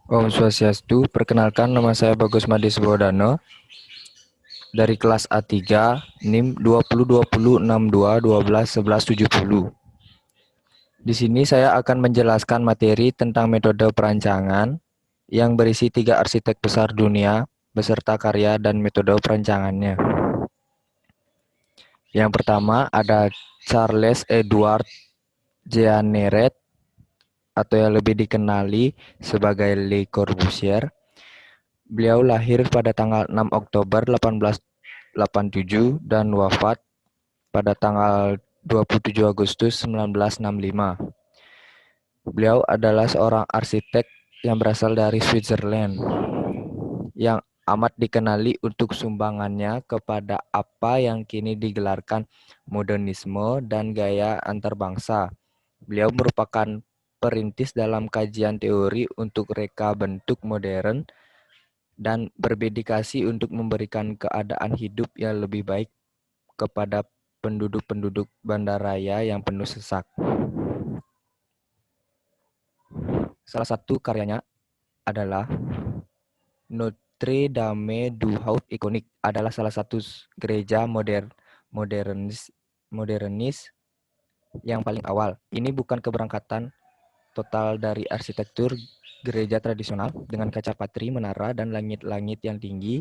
Om Swastiastu, perkenalkan nama saya Bagus Madi Subodano dari kelas A3 NIM 202062121170. Di sini saya akan menjelaskan materi tentang metode perancangan yang berisi 3 arsitek besar dunia beserta karya dan metode perancangannya. Yang pertama ada Charles Edward Jeanneret atau yang lebih dikenali sebagai Le Corbusier. Beliau lahir pada tanggal 6 Oktober 1887 dan wafat pada tanggal 27 Agustus 1965. Beliau adalah seorang arsitek yang berasal dari Switzerland yang amat dikenali untuk sumbangannya kepada apa yang kini digelarkan modernisme dan gaya antarbangsa. Beliau merupakan perintis dalam kajian teori untuk reka bentuk modern dan berdedikasi untuk memberikan keadaan hidup yang lebih baik kepada penduduk-penduduk bandaraya yang penuh sesak. Salah satu karyanya adalah Notre Dame du Haut ikonik, adalah salah satu gereja modernis modernis yang paling awal. Ini bukan keberangkatan total dari arsitektur gereja tradisional dengan kaca patri, menara, dan langit-langit yang tinggi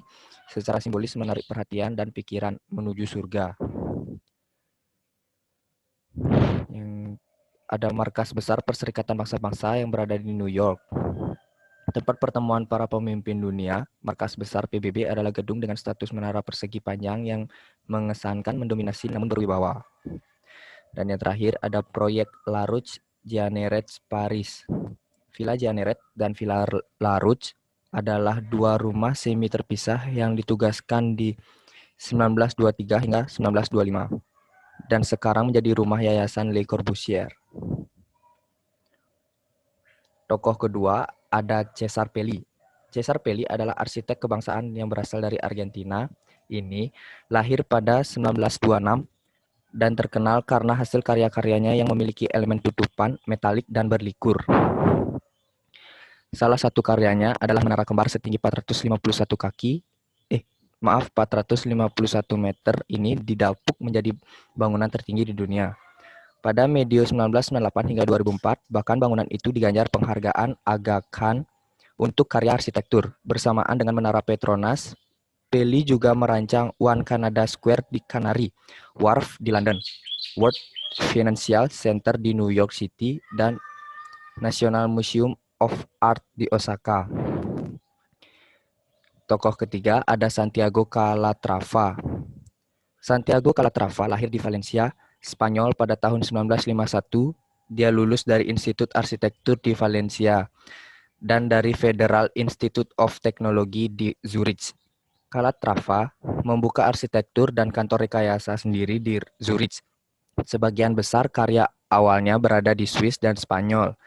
secara simbolis menarik perhatian dan pikiran menuju surga. Yang ada markas besar Perserikatan Bangsa-Bangsa yang berada di New York. Tempat pertemuan para pemimpin dunia, markas besar PBB adalah gedung dengan status menara persegi panjang yang mengesankan, mendominasi namun berwibawa. Dan yang terakhir ada proyek La Rouge-Jeanneret Paris. Villa Jeanneret dan Villa La Rouge adalah dua rumah semi terpisah yang ditugaskan di 1923 hingga 1925 dan sekarang menjadi rumah Yayasan Le Corbusier. Tokoh kedua ada Cesar Pelli. Cesar Pelli adalah arsitek kebangsaan yang berasal dari Argentina. Ini lahir pada 1926 dan terkenal karena hasil karya-karyanya yang memiliki elemen tutupan, metalik, dan berlikur. Salah satu karyanya adalah menara kembar setinggi 451 meter ini didapuk menjadi bangunan tertinggi di dunia. Pada medio 1998 hingga 2004, bahkan bangunan itu diganjar penghargaan Aga Khan untuk karya arsitektur. Bersamaan dengan Menara Petronas, Pelli juga merancang One Canada Square di Canary Wharf di London, World Financial Center di New York City, dan National Museum of Art di Osaka. Tokoh ketiga ada Santiago Calatrava. Santiago Calatrava lahir di Valencia, Spanyol pada tahun 1951. Dia lulus dari Institut Arsitektur di Valencia dan dari Federal Institute of Technology di Zurich. Calatrava membuka arsitektur dan kantor rekayasa sendiri di Zurich. Sebagian besar karya awalnya berada di Swiss dan Spanyol,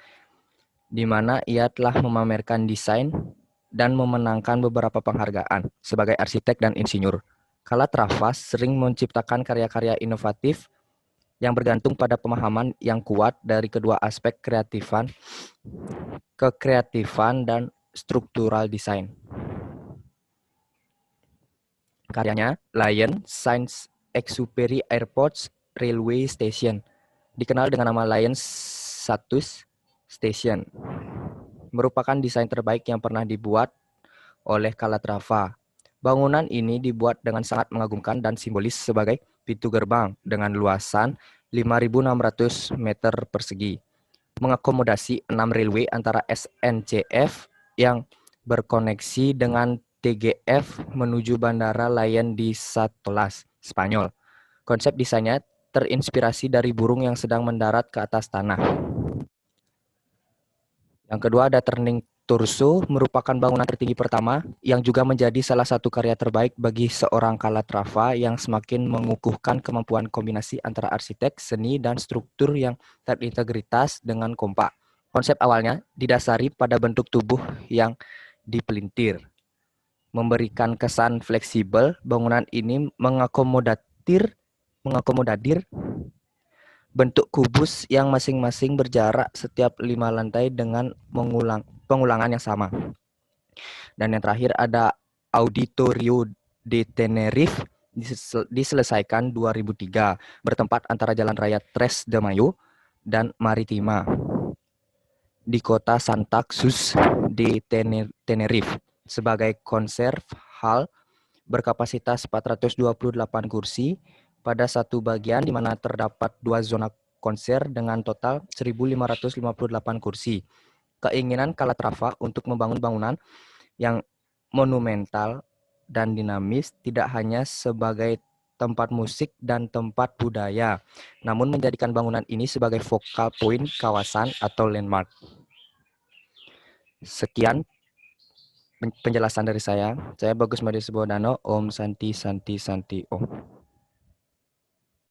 di mana ia telah memamerkan desain dan memenangkan beberapa penghargaan sebagai arsitek dan insinyur. Calatrava sering menciptakan karya-karya inovatif yang bergantung pada pemahaman yang kuat dari kedua aspek kekreatifan dan struktural desain. Karyanya Lyon Saint-Exupéry Airport Railway Station, dikenal dengan nama Lyon Satus Station, merupakan desain terbaik yang pernah dibuat oleh Calatrava. Bangunan ini dibuat dengan sangat mengagumkan dan simbolis sebagai pintu gerbang dengan luasan 5.600 meter persegi, mengakomodasi 6 railway antara SNCF yang berkoneksi dengan TGF menuju Bandara Lyon di Satolas, Spanyol. Konsep desainnya terinspirasi dari burung yang sedang mendarat ke atas tanah. Yang kedua ada Turning Torso, merupakan bangunan tertinggi pertama yang juga menjadi salah satu karya terbaik bagi seorang Calatrava yang semakin mengukuhkan kemampuan kombinasi antara arsitek, seni, dan struktur yang terintegritas dengan kompak. Konsep awalnya didasari pada bentuk tubuh yang dipelintir. Memberikan kesan fleksibel, bangunan ini mengakomodatir bentuk kubus yang masing-masing berjarak setiap 5 lantai dengan pengulangan yang sama. Dan yang terakhir ada Auditorio de Tenerife, diselesaikan 2003, bertempat antara Jalan Raya Tres de Mayo dan Maritima di kota Santa Cruz de Tenerife sebagai konser hall berkapasitas 428 kursi pada satu bagian di mana terdapat 2 zona konser dengan total 1.558 kursi. Keinginan Calatrava untuk membangun bangunan yang monumental dan dinamis tidak hanya sebagai tempat musik dan tempat budaya, namun menjadikan bangunan ini sebagai focal point kawasan atau landmark. Sekian penjelasan dari saya. Saya Bagus Madi Subodano. Om Santi Santi Santi Om.